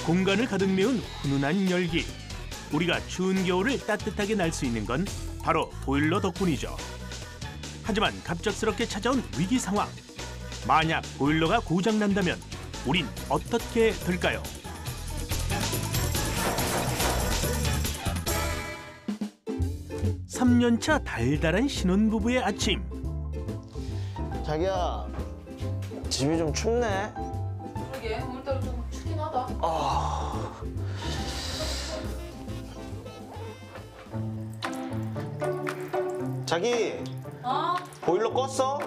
공간을 가득 메운 훈훈한 열기. 우리가 추운 겨울을 따뜻하게 날 수 있는 건 바로 보일러 덕분이죠. 하지만 갑작스럽게 찾아온 위기 상황. 만약 보일러가 고장난다면 우린 어떻게 될까요? 삼 년 차 달달한 신혼부부의 아침. 자기야, 집이 좀 춥네. 그러게 오늘따라 좀 춥긴 하다. 자기, 어? 보일러 껐어?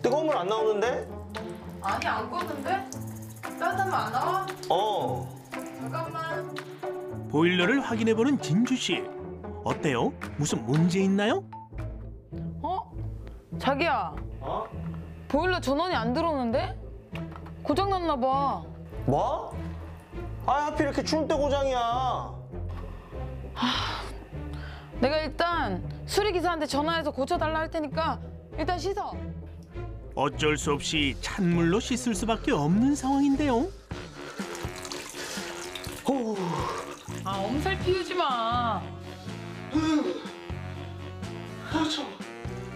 뜨거운 물 안 나오는데? 아니 안 껐는데? 따뜻하면 안 나와? 잠깐만. 보일러를 확인해보는 진주 씨. 어때요? 무슨 문제 있나요? 어? 자기야. 어? 보일러 전원이 안 들어오는데? 고장 났나 봐. 뭐? 아, 하필 이렇게 추울 때 고장이야. 내가 일단 수리기사한테 전화해서 고쳐달라 할 테니까 일단 씻어. 어쩔 수 없이 찬물로 씻을 수밖에 없는 상황인데요. 아 엄살 피우지 마.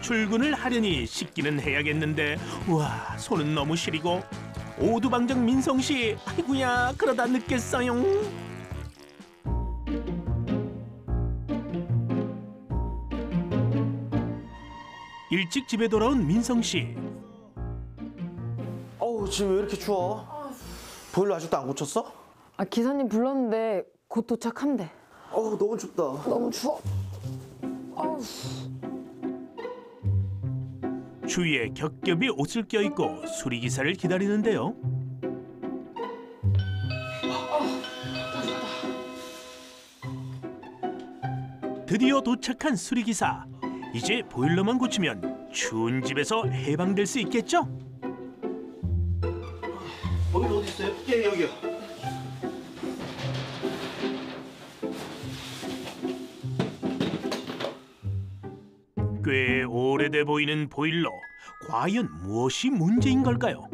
출근을 하려니 씻기는 해야겠는데 와 손은 너무 시리고 오두방정 민성 씨 아이고야 그러다 늦겠어요. 일찍 집에 돌아온 민성 씨. 어우, 지금 왜 이렇게 추워? 보일러 아직도 안 고쳤어? 아 기사님 불렀는데 곧 도착한대. 어우, 너무 춥다. 너무 추워. 아우. 추위에 겹겹이 옷을 껴입고 수리기사를 기다리는데요. 드디어 도착한 수리기사. 이제 보일러만 고치면 추운 집에서 해방될 수 있겠죠? 보일러 어디 있어요? 예, 여기요. 꽤 오래돼 보이는 보일러. 과연 무엇이 문제인 걸까요?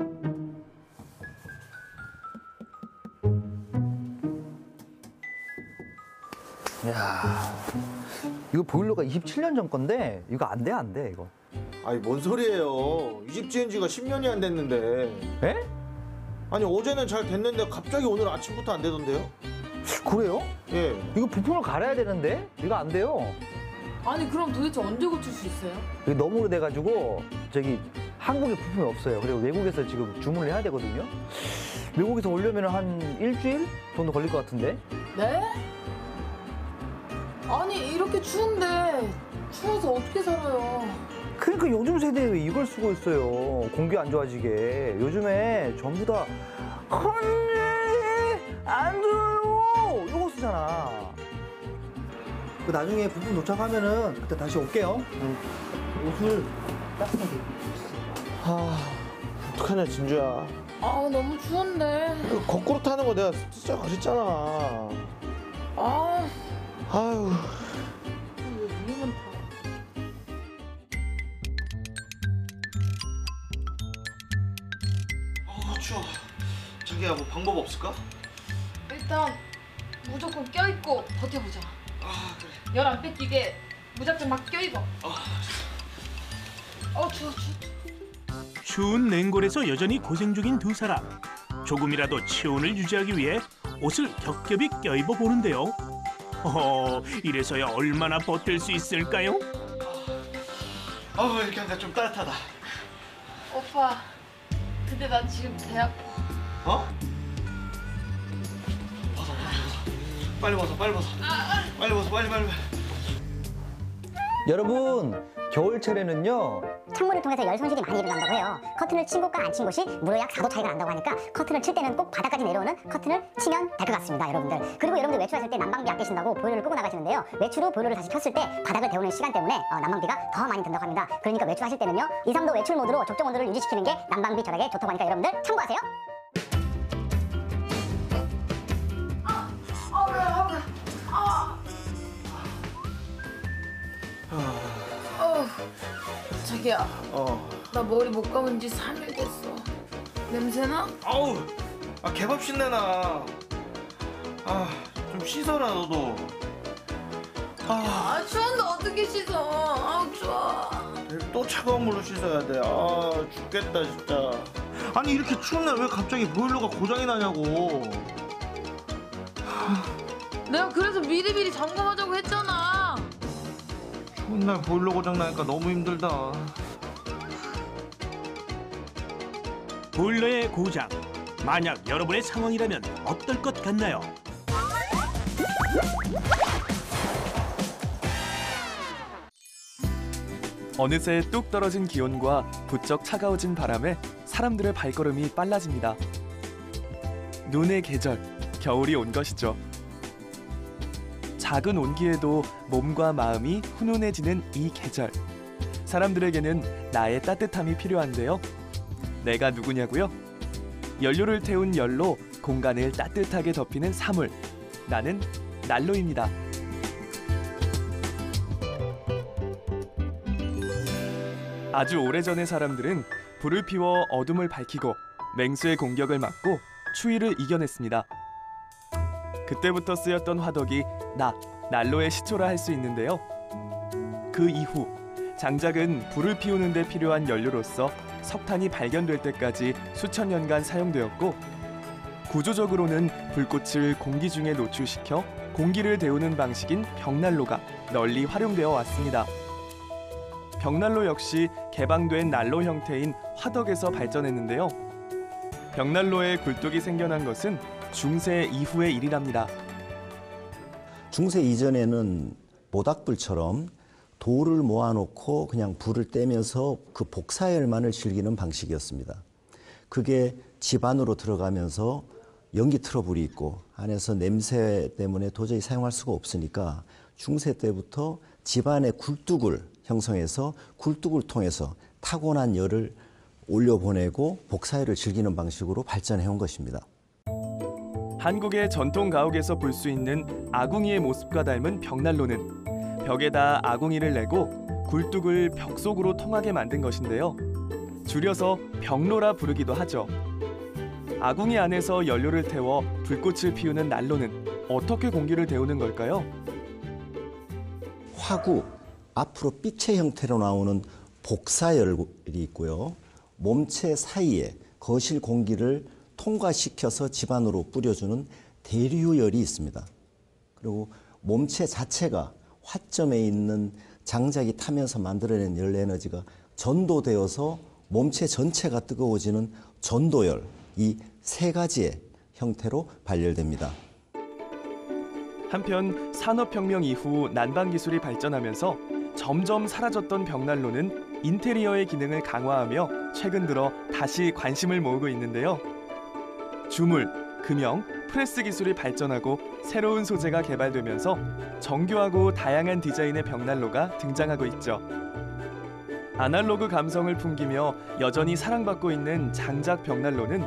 야, 이거 보일러가 27년 전 건데 이거 안 돼, 이거. 아니, 뭔 소리예요. 이 집 지은 지가 10년이 안 됐는데. 에? 아니, 어제는 잘 됐는데 갑자기 오늘 아침부터 안 되던데요? 그래요? 예. 이거 부품을 갈아야 되는데 이거 안 돼요. 아니 그럼 도대체 언제 고칠 수 있어요? 이게 너무 오래돼가지고 저기 한국에 부품이 없어요. 그리고 외국에서 지금 주문을 해야 되거든요. 외국에서 오려면 한 일주일 정도 걸릴 것 같은데. 네? 아니 이렇게 추운데 추워서 어떻게 살아요? 그러니까 요즘 세대에 왜 이걸 쓰고 있어요. 공기 안 좋아지게. 요즘에 전부 다 안 들어요. 이거 쓰잖아. 그 나중에 부품 도착하면은 그때 다시 올게요. 옷을 따뜻하게. 어떡하냐, 진주야. 아 너무 추운데. 이거 거꾸로 타는 거 내가 진짜 가르쳤잖아. 아 아유. 위험한 타. 추워. 자기야, 뭐 방법 없을까? 일단 무조건 껴입고 버텨보자. 아, 그래. 열 안 뺏기게 무작정 막 껴입어. 추워. 추운 냉골에서 여전히 고생 중인 두 사람. 조금이라도 체온을 유지하기 위해 옷을 겹겹이 껴입어 보는데요. 이래서야 얼마나 버틸 수 있을까요? 이렇게 하니까 좀 따뜻하다. 오빠 근데 나 지금 배 아파. 어? 벗어. 빨리 벗어. 빨리 벗어. 빨리. 여러분, 겨울철에는요. 창문을 통해서 열 손실이 많이 일어난다고 해요. 커튼을 친 곳과 안 친 곳이 무려 약 4도 차이가 난다고 하니까 커튼을 칠 때는 꼭 바닥까지 내려오는 커튼을 치면 될 것 같습니다, 여러분들. 그리고 여러분들 외출하실 때 난방비 아끼신다고 보일러를 끄고 나가시는데요. 외출 후 보일러를 다시 켰을 때 바닥을 데우는 시간 때문에 난방비가 더 많이 든다고 합니다. 그러니까 외출하실 때는요. 2, 3도 외출 모드로 적정 온도를 유지시키는 게 난방비 절약에 좋다고 하니까 여러분들 참고하세요. 자기야 나 머리 못 감은 지 3일 됐어. 냄새나? 아우, 개밥 신내나. 좀 씻어라 너도. 추운데 어떻게 씻어? 아우 추워. 또 차가운 물로 씻어야 돼. 죽겠다 진짜. 아니 이렇게 추운 날 왜 갑자기 보일러가 고장이 나냐고. 내가 그래서 미리미리 점검하자고 했잖아. 추운 날 보일러 고장 나니까 너무 힘들다. 보일러의 고장. 만약 여러분의 상황이라면 어떨 것 같나요? 어느새 뚝 떨어진 기온과 부쩍 차가워진 바람에 사람들의 발걸음이 빨라집니다. 눈의 계절, 겨울이 온 것이죠. 작은 온기에도 몸과 마음이 훈훈해지는 이 계절. 사람들에게는 나의 따뜻함이 필요한데요. 내가 누구냐고요? 연료를 태운 열로 공간을 따뜻하게 덮이는 사물. 나는 난로입니다. 아주 오래전의 사람들은 불을 피워 어둠을 밝히고 맹수의 공격을 막고 추위를 이겨냈습니다. 그때부터 쓰였던 화덕이 난로의 시초라 할 수 있는데요. 그 이후 장작은 불을 피우는 데 필요한 연료로서 석탄이 발견될 때까지 수천 년간 사용되었고, 구조적으로는 불꽃을 공기 중에 노출시켜 공기를 데우는 방식인 벽난로가 널리 활용되어 왔습니다. 벽난로 역시 개방된 난로 형태인 화덕에서 발전했는데요. 벽난로에 굴뚝이 생겨난 것은 중세 이후의 일이랍니다. 중세 이전에는 모닥불처럼 돌을 모아놓고 그냥 불을 떼면서 그 복사열만을 즐기는 방식이었습니다. 그게 집 안으로 들어가면서 연기 트러블이 있고 안에서 냄새 때문에 도저히 사용할 수가 없으니까 중세 때부터 집 안에 굴뚝을 형성해서 굴뚝을 통해서 타고난 열을 올려보내고 복사열을 즐기는 방식으로 발전해온 것입니다. 한국의 전통 가옥에서 볼 수 있는 아궁이의 모습과 닮은 벽난로는 벽에다 아궁이를 내고 굴뚝을 벽 속으로 통하게 만든 것인데요. 줄여서 벽로라 부르기도 하죠. 아궁이 안에서 연료를 태워 불꽃을 피우는 난로는 어떻게 공기를 데우는 걸까요? 화구, 앞으로 삐체 형태로 나오는 복사열이 있고요. 몸체 사이에 거실 공기를 통과시켜서 집 안으로 뿌려주는 대류열이 있습니다. 그리고 몸체 자체가 화점에 있는 장작이 타면서 만들어낸 열 에너지가 전도되어서 몸체 전체가 뜨거워지는 전도열, 이 세 가지의 형태로 발열됩니다. 한편 산업혁명 이후 난방 기술이 발전하면서 점점 사라졌던 벽난로는 인테리어의 기능을 강화하며 최근 들어 다시 관심을 모으고 있는데요. 주물, 금형, 프레스 기술이 발전하고 새로운 소재가 개발되면서 정교하고 다양한 디자인의 벽난로가 등장하고 있죠. 아날로그 감성을 풍기며 여전히 사랑받고 있는 장작 벽난로는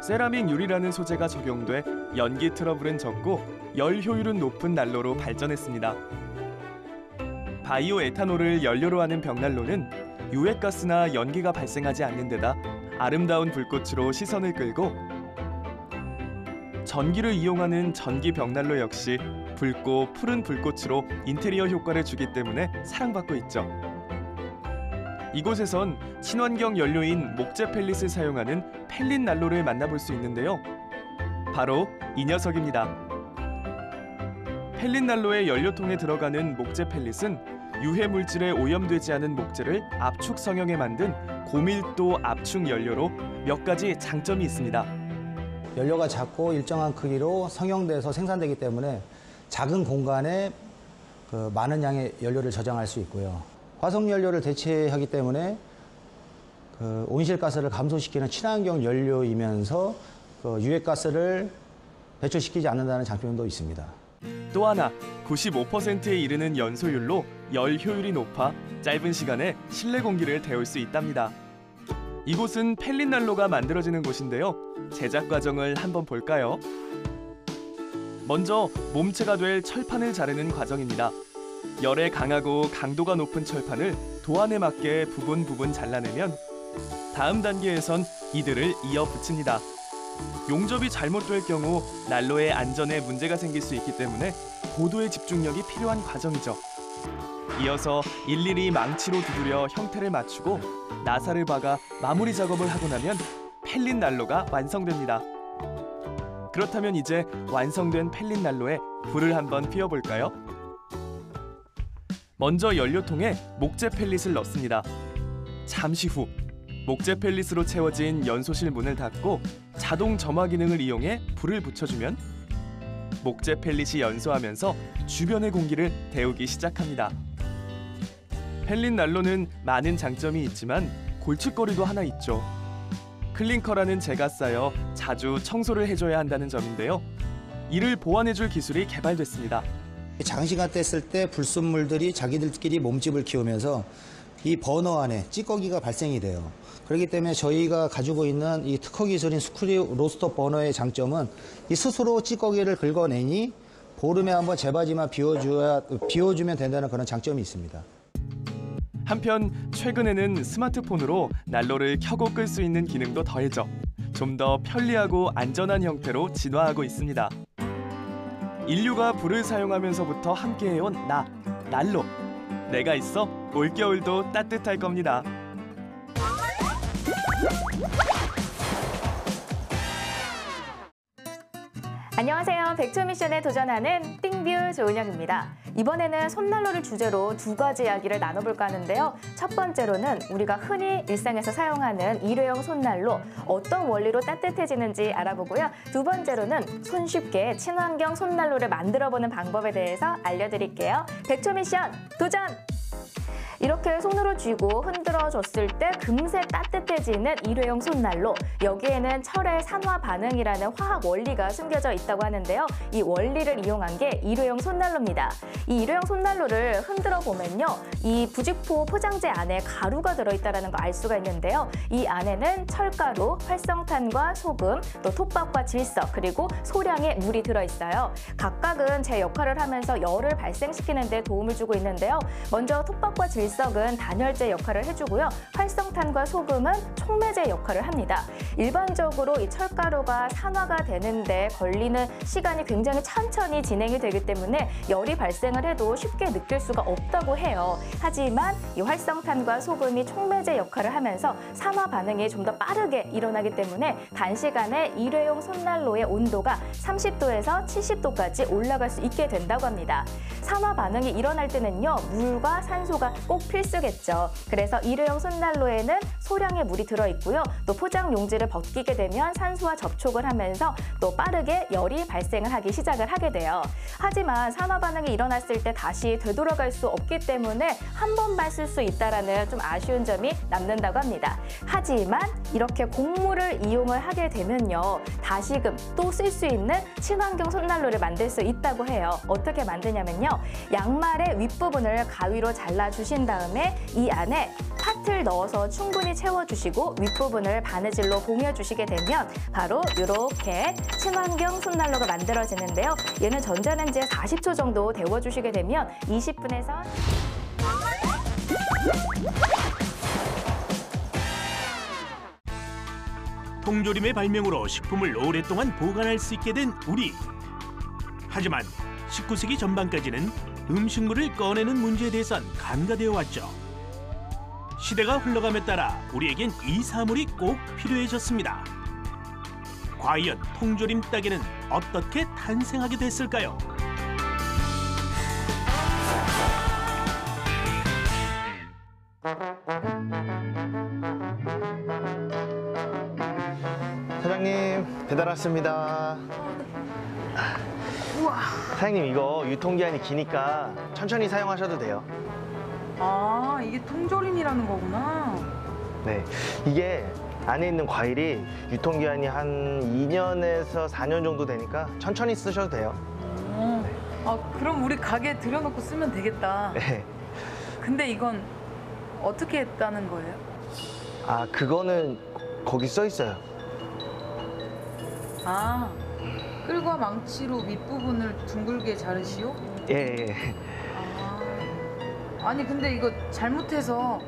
세라믹 유리라는 소재가 적용돼 연기 트러블은 적고 열 효율은 높은 난로로 발전했습니다. 바이오 에탄올을 연료로 하는 벽난로는 유해가스나 연기가 발생하지 않는 데다 아름다운 불꽃으로 시선을 끌고, 전기를 이용하는 전기 벽난로 역시 붉고 푸른 불꽃으로 인테리어 효과를 주기 때문에 사랑받고 있죠. 이곳에선 친환경 연료인 목재 펠릿을 사용하는 펠릿 난로를 만나볼 수 있는데요. 바로 이 녀석입니다. 펠릿 난로의 연료통에 들어가는 목재 펠릿은 유해 물질에 오염되지 않은 목재를 압축 성형해 만든 고밀도 압축 연료로 몇 가지 장점이 있습니다. 연료가 작고 일정한 크기로 성형돼서 생산되기 때문에 작은 공간에 많은 양의 연료를 저장할 수 있고요. 화석연료를 대체하기 때문에 온실가스를 감소시키는 친환경 연료이면서 유해가스를 배출시키지 않는다는 장점도 있습니다. 또 하나, 95%에 이르는 연소율로 열 효율이 높아 짧은 시간에 실내 공기를 데울 수 있답니다. 이곳은 펠릿 난로가 만들어지는 곳인데요. 제작 과정을 한번 볼까요? 먼저 몸체가 될 철판을 자르는 과정입니다. 열에 강하고 강도가 높은 철판을 도안에 맞게 부분 잘라내면 다음 단계에선 이들을 이어 붙입니다. 용접이 잘못될 경우 난로의 안전에 문제가 생길 수 있기 때문에 고도의 집중력이 필요한 과정이죠. 이어서 일일이 망치로 두드려 형태를 맞추고 나사를 박아 마무리 작업을 하고 나면 펠린 난로가 완성됩니다. 그렇다면 이제 완성된 펠린 난로에 불을 한번 피워볼까요? 먼저 연료통에 목재 펠릿을 넣습니다. 잠시 후 목재 펠릿으로 채워진 연소실 문을 닫고 자동 점화 기능을 이용해 불을 붙여주면 목재 펠릿이 연소하면서 주변의 공기를 데우기 시작합니다. 펠릿 난로는 많은 장점이 있지만 골칫거리도 하나 있죠. 클링커라는 재가 쌓여 자주 청소를 해줘야 한다는 점인데요. 이를 보완해줄 기술이 개발됐습니다. 장시간 뗐을 때 불순물들이 자기들끼리 몸집을 키우면서 이 버너 안에 찌꺼기가 발생이 돼요. 그렇기 때문에 저희가 가지고 있는 이 특허 기술인 스크류 로스터 버너의 장점은 이 스스로 찌꺼기를 긁어내니 보름에 한번 제바지만 비워주면 된다는 그런 장점이 있습니다. 한편 최근에는 스마트폰으로 난로를 켜고 끌 수 있는 기능도 더해져 좀 더 편리하고 안전한 형태로 진화하고 있습니다. 인류가 불을 사용하면서부터 함께해온 난로. 내가 있어 올겨울도 따뜻할 겁니다. 안녕하세요. 백초미션에 도전하는 띵뷰 조은영입니다. 이번에는 손난로를 주제로 두 가지 이야기를 나눠볼까 하는데요. 첫 번째로는 우리가 흔히 일상에서 사용하는 일회용 손난로, 어떤 원리로 따뜻해지는지 알아보고요. 두 번째로는 손쉽게 친환경 손난로를 만들어보는 방법에 대해서 알려드릴게요. 백초미션 도전! 이렇게 손으로 쥐고 흔들어줬을 때 금세 따뜻해지는 일회용 손난로. 여기에는 철의 산화 반응이라는 화학 원리가 숨겨져 있다고 하는데요. 이 원리를 이용한 게 일회용 손난로입니다. 이 일회용 손난로를 흔들어 보면요. 이 부직포 포장재 안에 가루가 들어있다는 걸 알 수가 있는데요. 이 안에는 철가루, 활성탄과 소금, 또 톱밥과 질석, 그리고 소량의 물이 들어있어요. 각각은 제 역할을 하면서 열을 발생시키는 데 도움을 주고 있는데요. 먼저 톱밥과 질석은 단열재 역할을 해주고요. 활성탄과 소금은 촉매제 역할을 합니다. 일반적으로 이 철가루가 산화가 되는데 걸리는 시간이 굉장히 천천히 진행이 되기 때문에 열이 발생을 해도 쉽게 느낄 수가 없다고 해요. 하지만 이 활성탄과 소금이 촉매제 역할을 하면서 산화 반응이 좀 더 빠르게 일어나기 때문에 단시간에 일회용 손난로의 온도가 30도에서 70도까지 올라갈 수 있게 된다고 합니다. 산화 반응이 일어날 때는요. 물과 산소가 꼭 필수겠죠. 그래서 일회용 손난로에는 소량의 물이 들어있고요. 또 포장 용지를 벗기게 되면 산소와 접촉을 하면서 또 빠르게 열이 발생을 하기 시작을 하게 돼요. 하지만 산화 반응이 일어났을 때 다시 되돌아갈 수 없기 때문에 한 번만 쓸 수 있다는 좀 아쉬운 점이 남는다고 합니다. 하지만 이렇게 곡물을 이용을 하게 되면요. 다시금 또 쓸 수 있는 친환경 손난로를 만들 수 있다고 해요. 어떻게 만드냐면요. 양말의 윗부분을 가위로 잘라주신 다음에 이 안에 팥을 넣어서 충분히 채워주시고 윗부분을 바느질로 봉해주시게 되면 바로 이렇게 친환경 손난로가 만들어지는데요. 얘는 전자레인지에 40초 정도 데워주시게 되면 20분에서 통조림의 발명으로 식품을 오랫동안 보관할 수 있게 된 우리. 하지만 19세기 전반까지는 음식물을 꺼내는 문제에 대해선 간과되어 왔죠. 시대가 흘러감에 따라 우리에겐 이 사물이 꼭 필요해졌습니다. 과연 통조림 따개는 어떻게 탄생하게 됐을까요? 사장님, 배달 왔습니다. 사장님, 이거 유통기한이 기니까 천천히 사용하셔도 돼요. 아, 이게 통조림이라는 거구나. 네, 이게 안에 있는 과일이 유통기한이 한 2년에서 4년 정도 되니까 천천히 쓰셔도 돼요. 아, 그럼 우리 가게에 들여놓고 쓰면 되겠다. 네. 근데 이건 어떻게 했다는 거예요? 아, 그거는 거기 써 있어요. 아, 끌과 망치로 윗부분을 둥글게 자르시오? 예. 아니, 근데 이거 잘못해서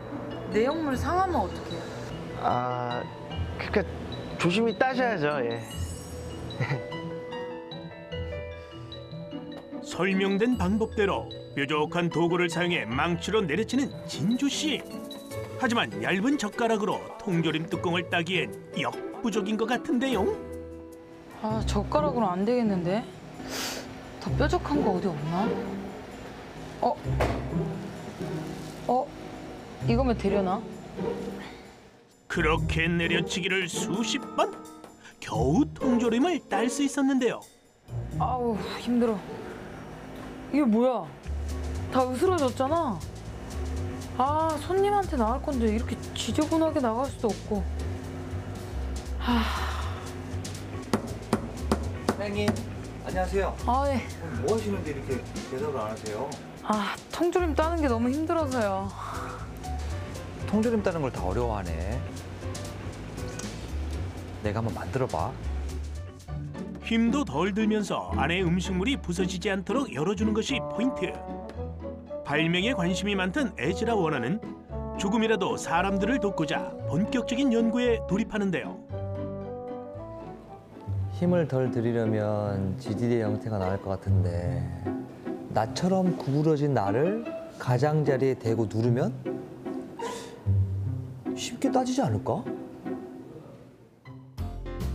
내용물 상하면 어떡해요? 아, 그러니까 조심히 따셔야죠. 예. 설명된 방법대로 뾰족한 도구를 사용해 망치로 내려치는 진주 씨. 하지만 얇은 젓가락으로 통조림 뚜껑을 따기엔 역부족인 것 같은데요. 아, 젓가락으로 안 되겠는데? 더 뾰족한 거 어디 없나? 이거면 되려나? 그렇게 내려치기를 수십 번 겨우 통조림을 딸 수 있었는데요. 아우, 힘들어. 이게 뭐야? 다 으스러졌잖아. 아, 손님한테 나갈 건데 이렇게 지저분하게 나갈 수도 없고. 사장님, 안녕하세요. 아, 예. 뭐 하시는데 이렇게 대답을 안 하세요? 아, 통조림 따는 게 너무 힘들어서요. 통조림 따는 걸 다 어려워하네. 내가 한번 만들어봐. 힘도 덜 들면서 안에 음식물이 부서지지 않도록 열어주는 것이 포인트. 발명에 관심이 많던 에즈라 워너는 조금이라도 사람들을 돕고자 본격적인 연구에 돌입하는데요. 힘을 덜 들이려면 지지대 형태가 나을 것 같은데 나처럼 구부러진 나를 가장자리에 대고 누르면 쉽게 따지지 않을까?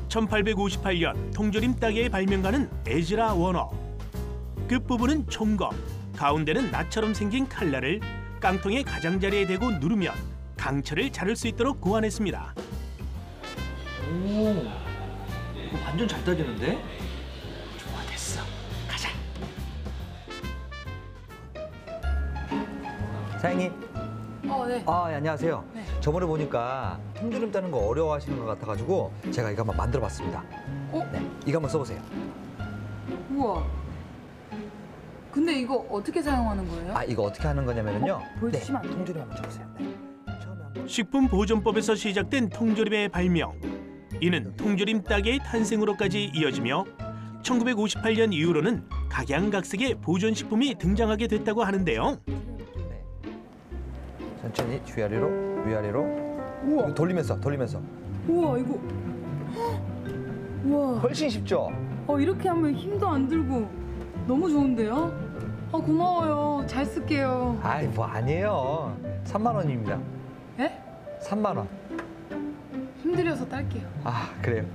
1858년 통조림 따개의 발명가는 에즈라 워너. 끝부분은 총검, 가운데는 나처럼 생긴 칼날을 깡통의 가장자리에 대고 누르면 강철을 자를 수 있도록 고안했습니다. 오, 이거 완전 잘 따지는데? 좋아, 됐어. 가자. 사장님. 네. 아, 예, 안녕하세요. 네. 저번에 보니까 통조림 따는 거 어려워하시는 것 같아가지고 제가 이거 한번 만들어봤습니다. 네, 이거 한번 써보세요. 우와. 근데 이거 어떻게 사용하는 거예요? 아, 이거 어떻게 하는 거냐면요. 보여주시면 네, 안 돼요? 통조림 한번 줘보세요. 네. 처음에 한번. 식품보존법에서 시작된 통조림의 발명. 이는 통조림 따개의 탄생으로까지 이어지며 1958년 이후로는 각양각색의 보존식품이 등장하게 됐다고 하는데요. 네. 천천히 위아래로, 위아래로. 우와. 이거 돌리면서. 우와, 이거. 우와. 훨씬 쉽죠? 이렇게 하면 힘도 안 들고 너무 좋은데요? 고마워요. 잘 쓸게요. 아이, 뭐 아니에요. 3만 원입니다. 예? 3만 원. 힘들어서 딸게요. 아, 그래요.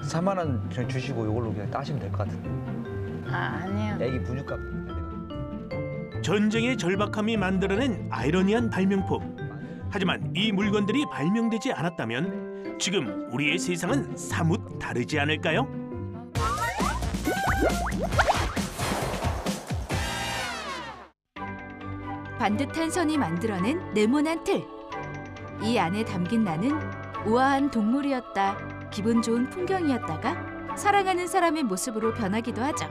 3만 원 주시고 이걸로 그냥 따시면 될 것 같은데. 아니요. 애기 분유값. 전쟁의 절박함이 만들어낸 아이러니한 발명품. 하지만 이 물건들이 발명되지 않았다면 지금 우리의 세상은 사뭇 다르지 않을까요? 반듯한 선이 만들어낸 네모난 틀. 이 안에 담긴 나는 우아한 동물이었다, 기분 좋은 풍경이었다가 사랑하는 사람의 모습으로 변하기도 하죠.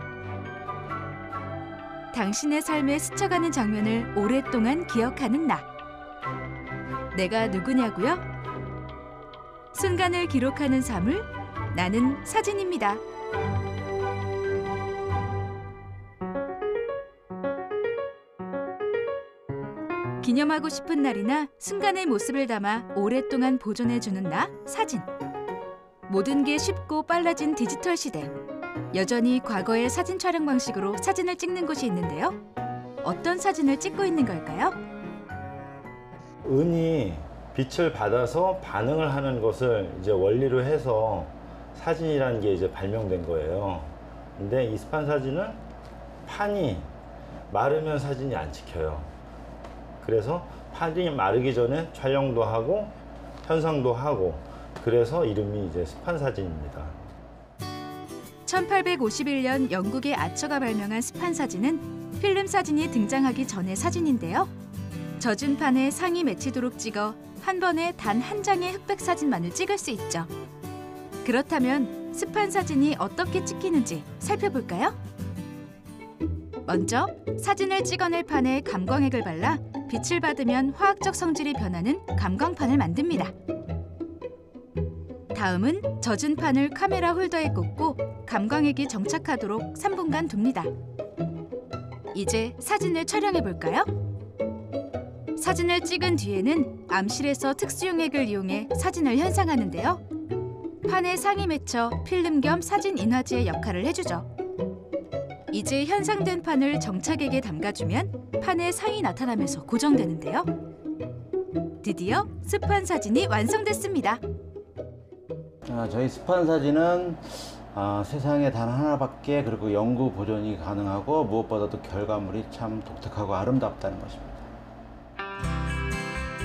당신의 삶에 스쳐가는 장면을 오랫동안 기억하는 나. 내가 누구냐고요? 순간을 기록하는 사물, 나는 사진입니다. 기념하고 싶은 날이나 순간의 모습을 담아 오랫동안 보존해주는 나, 사진. 모든 게 쉽고 빨라진 디지털 시대. 여전히 과거의 사진 촬영 방식으로 사진을 찍는 곳이 있는데요. 어떤 사진을 찍고 있는 걸까요? 은이 빛을 받아서 반응을 하는 것을 이제 원리로 해서 사진이라는 게 이제 발명된 거예요. 근데 이 스판 사진은 판이 마르면 사진이 안 찍혀요. 그래서 판이 마르기 전에 촬영도 하고 현상도 하고, 그래서 이름이 이제 스판 사진입니다. 1851년 영국의 아처가 발명한 스판 사진은 필름 사진이 등장하기 전의 사진인데요. 젖은 판에 상이 맺히도록 찍어 한 번에 단 한 장의 흑백 사진만을 찍을 수 있죠. 그렇다면 스판 사진이 어떻게 찍히는지 살펴볼까요? 먼저 사진을 찍어낼 판에 감광액을 발라 빛을 받으면 화학적 성질이 변하는 감광판을 만듭니다. 다음은 젖은 판을 카메라 홀더에 꽂고 감광액이 정착하도록 3분간 둡니다. 이제 사진을 촬영해 볼까요? 사진을 찍은 뒤에는 암실에서 특수용액을 이용해 사진을 현상하는데요. 판에 상이 맺혀 필름 겸 사진 인화지의 역할을 해주죠. 이제 현상된 판을 정착액에 담가주면 판에 상이 나타나면서 고정되는데요. 드디어 스판 사진이 완성됐습니다. 저희 스판 사진은 세상에 단 하나밖에 그리고 영구 보존이 가능하고 무엇보다도 결과물이 참 독특하고 아름답다는 것입니다.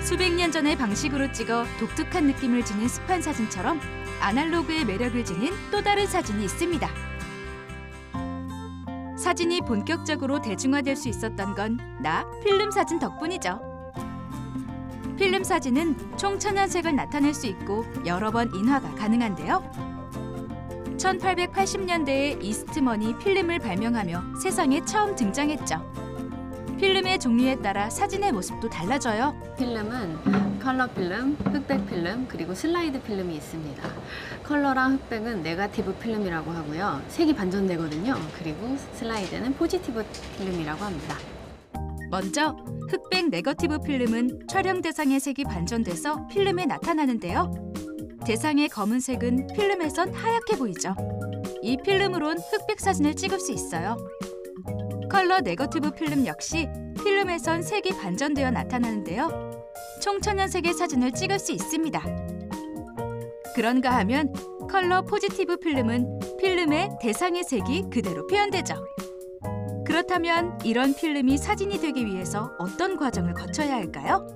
수백 년 전의 방식으로 찍어 독특한 느낌을 지닌 스판 사진처럼 아날로그의 매력을 지닌 또 다른 사진이 있습니다. 사진이 본격적으로 대중화될 수 있었던 건 나 필름 사진 덕분이죠. 필름 사진은 총천연색을 나타낼 수 있고 여러 번 인화가 가능한데요. 1880년대에 이스트먼이 필름을 발명하며 세상에 처음 등장했죠. 필름의 종류에 따라 사진의 모습도 달라져요. 필름은 컬러 필름, 흑백 필름, 그리고 슬라이드 필름이 있습니다. 컬러랑 흑백은 네거티브 필름이라고 하고요. 색이 반전되거든요. 그리고 슬라이드는 포지티브 필름이라고 합니다. 먼저 흑백 네거티브 필름은 촬영 대상의 색이 반전돼서 필름에 나타나는데요. 대상의 검은색은 필름에선 하얗게 보이죠. 이 필름으론 흑백 사진을 찍을 수 있어요. 컬러 네거티브 필름 역시 필름에선 색이 반전되어 나타나는데요. 총천연색의 사진을 찍을 수 있습니다. 그런가 하면 컬러 포지티브 필름은 필름의 대상의 색이 그대로 표현되죠. 그렇다면 이런 필름이 사진이 되기 위해서 어떤 과정을 거쳐야 할까요?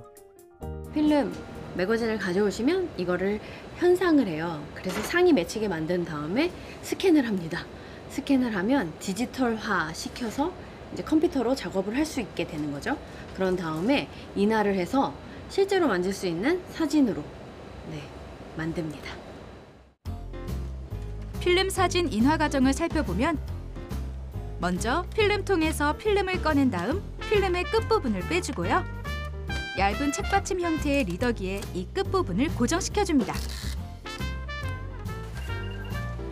필름 매거진을 가져오시면 이거를 현상을 해요. 그래서 상이 맺히게 만든 다음에 스캔을 합니다. 스캔을 하면 디지털화 시켜서 이제 컴퓨터로 작업을 할 수 있게 되는 거죠. 그런 다음에 인화를 해서 실제로 만질 수 있는 사진으로 만듭니다. 필름 사진 인화 과정을 살펴보면 먼저 필름통에서 필름을 꺼낸 다음 필름의 끝부분을 빼주고요. 얇은 책받침 형태의 리더기에 이 끝부분을 고정시켜줍니다.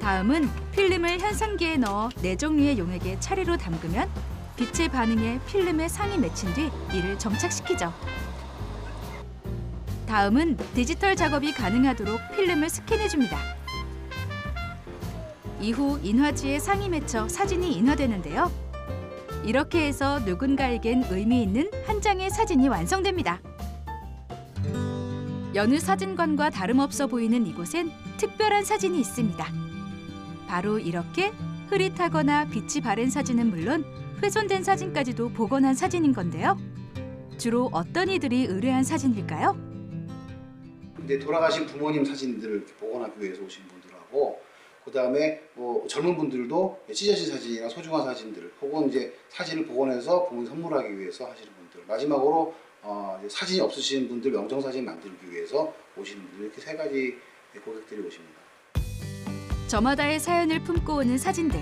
다음은 필름을 현상기에 넣어 4종류의 용액에 차례로 담그면 빛의 반응에 필름에 상이 맺힌 뒤 이를 정착시키죠. 다음은 디지털 작업이 가능하도록 필름을 스캔해줍니다. 이후 인화지에 상이 맺혀 사진이 인화되는데요. 이렇게 해서 누군가에겐 의미 있는 한 장의 사진이 완성됩니다. 여느 사진관과 다름없어 보이는 이곳엔 특별한 사진이 있습니다. 바로 이렇게 흐릿하거나 빛이 바랜 사진은 물론 훼손된 사진까지도 복원한 사진인 건데요. 주로 어떤 이들이 의뢰한 사진일까요? 이제 돌아가신 부모님 사진들을 복원하기 위해서 오신 분들하고 그다음에 뭐 젊은 분들도 찢어진 사진이나 소중한 사진들을 혹은 이제 사진을 복원해서 부모님 선물하기 위해서 하시는 분들, 마지막으로 이제 사진이 없으신 분들 영정 사진 만들기 위해서 오시는 분들, 이렇게 3가지 고객들이 오십니다. 저마다의 사연을 품고 오는 사진들.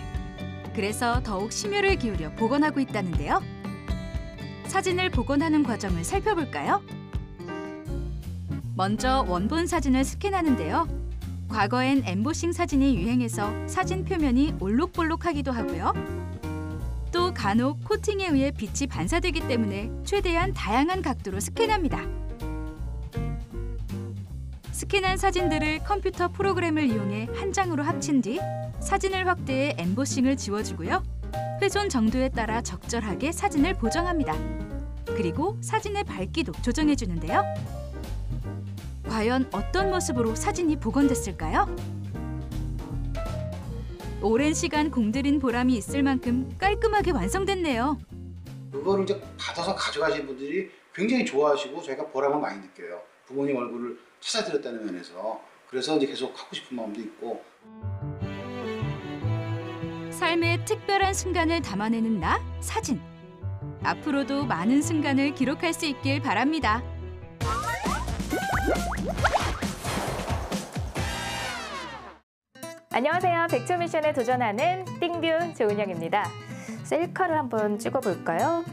그래서 더욱 심혈을 기울여 복원하고 있다는데요. 사진을 복원하는 과정을 살펴볼까요? 먼저 원본 사진을 스캔하는데요. 과거엔 엠보싱 사진이 유행해서 사진 표면이 올록볼록하기도 하고요. 또 간혹 코팅에 의해 빛이 반사되기 때문에 최대한 다양한 각도로 스캔합니다. 스캔한 사진들을 컴퓨터 프로그램을 이용해 한 장으로 합친 뒤 사진을 확대해 엠보싱을 지워주고요. 훼손 정도에 따라 적절하게 사진을 보정합니다. 그리고 사진의 밝기도 조정해주는데요. 과연 어떤 모습으로 사진이 복원됐을까요? 오랜 시간 공들인 보람이 있을 만큼 깔끔하게 완성됐네요. 그거를 이제 받아서 가져가신 분들이 굉장히 좋아하시고 저희가 보람을 많이 느껴요. 부모님 얼굴을 찾아드렸다는 면에서. 그래서 이제 계속 하고 싶은 마음도 있고. 삶의 특별한 순간을 담아내는 나, 사진. 앞으로도 많은 순간을 기록할 수 있길 바랍니다. 안녕하세요. 백초 미션에 도전하는 띵뷰 조은영입니다. 셀카를 한번 찍어볼까요?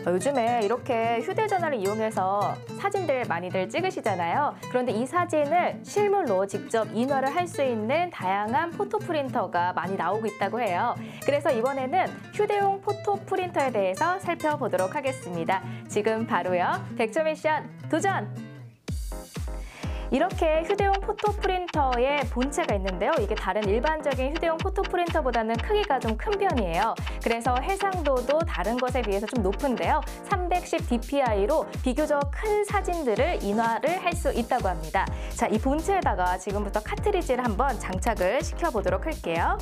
요즘에 이렇게 휴대전화를 이용해서 사진들 많이들 찍으시잖아요. 그런데 이 사진을 실물로 직접 인화를 할 수 있는 다양한 포토 프린터가 많이 나오고 있다고 해요. 그래서 이번에는 휴대용 포토 프린터에 대해서 살펴보도록 하겠습니다. 지금 바로요. 백초 미션 도전! 이렇게 휴대용 포토 프린터의 본체가 있는데요. 이게 다른 일반적인 휴대용 포토 프린터보다는 크기가 좀 큰 편이에요. 그래서 해상도도 다른 것에 비해서 좀 높은데요. 310 dpi로 비교적 큰 사진들을 인화를 할 수 있다고 합니다. 자, 이 본체에다가 지금부터 카트리지를 한번 장착을 시켜보도록 할게요.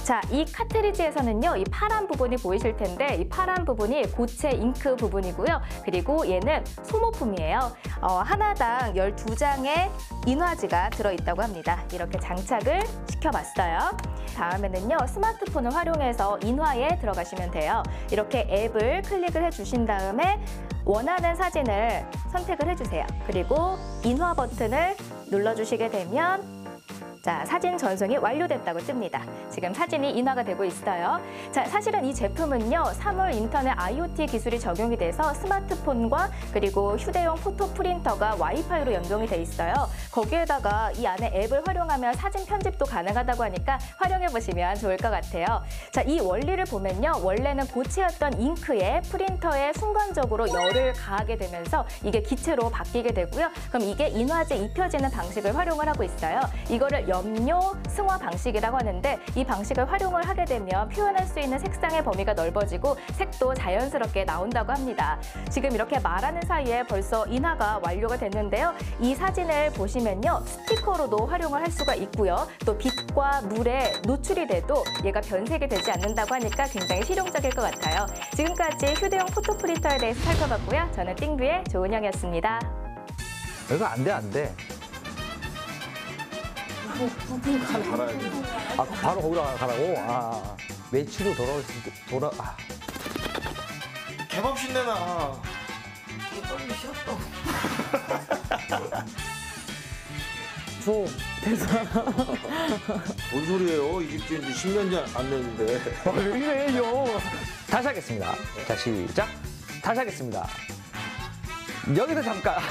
자, 이 카트리지에서는요, 이 파란 부분이 보이실 텐데 이 파란 부분이 고체 잉크 부분이고요. 그리고 얘는 소모품이에요. 하나당 12장의 인화지가 들어있다고 합니다. 이렇게 장착을 시켜봤어요. 다음에는요, 스마트폰을 활용해서 인화에 들어가시면 돼요. 이렇게 앱을 클릭을 해주신 다음에 원하는 사진을 선택을 해주세요. 그리고 인화 버튼을 눌러주시게 되면 자, 사진 전송이 완료됐다고 뜹니다. 지금 사진이 인화가 되고 있어요. 자, 사실은 이 제품은요, 사물 인터넷 IoT 기술이 적용이 돼서 스마트폰과 그리고 휴대용 포토 프린터가 와이파이로 연동이 돼 있어요. 거기에다가 이 안에 앱을 활용하면 사진 편집도 가능하다고 하니까 활용해 보시면 좋을 것 같아요. 자, 이 원리를 보면요, 원래는 고체였던 잉크에 프린터에 순간적으로 열을 가하게 되면서 이게 기체로 바뀌게 되고요. 그럼 이게 인화제 입혀지는 방식을 활용을 하고 있어요. 이거를 염료 승화 방식이라고 하는데 이 방식을 활용을 하게 되면 표현할 수 있는 색상의 범위가 넓어지고 색도 자연스럽게 나온다고 합니다. 지금 이렇게 말하는 사이에 벌써 인화가 완료가 됐는데요. 이 사진을 보시면요, 스티커로도 활용을 할 수가 있고요. 또 빛과 물에 노출이 돼도 얘가 변색이 되지 않는다고 하니까 굉장히 실용적일 것 같아요. 지금까지 휴대용 포토 프린터에 대해서 살펴봤고요. 저는 띵뷰의 조은영이었습니다. 이거 안 돼, 안 돼. 아, 바로 거기로 가라고? 매치로 돌아올 때, 개밥 신내나. 좀 대사. 뭔 소리예요? 이 집도 이제 10년 안 됐는데. 왜 이래요? 다시 하겠습니다. 자, 시작. 다시 하겠습니다. 여기서 잠깐만.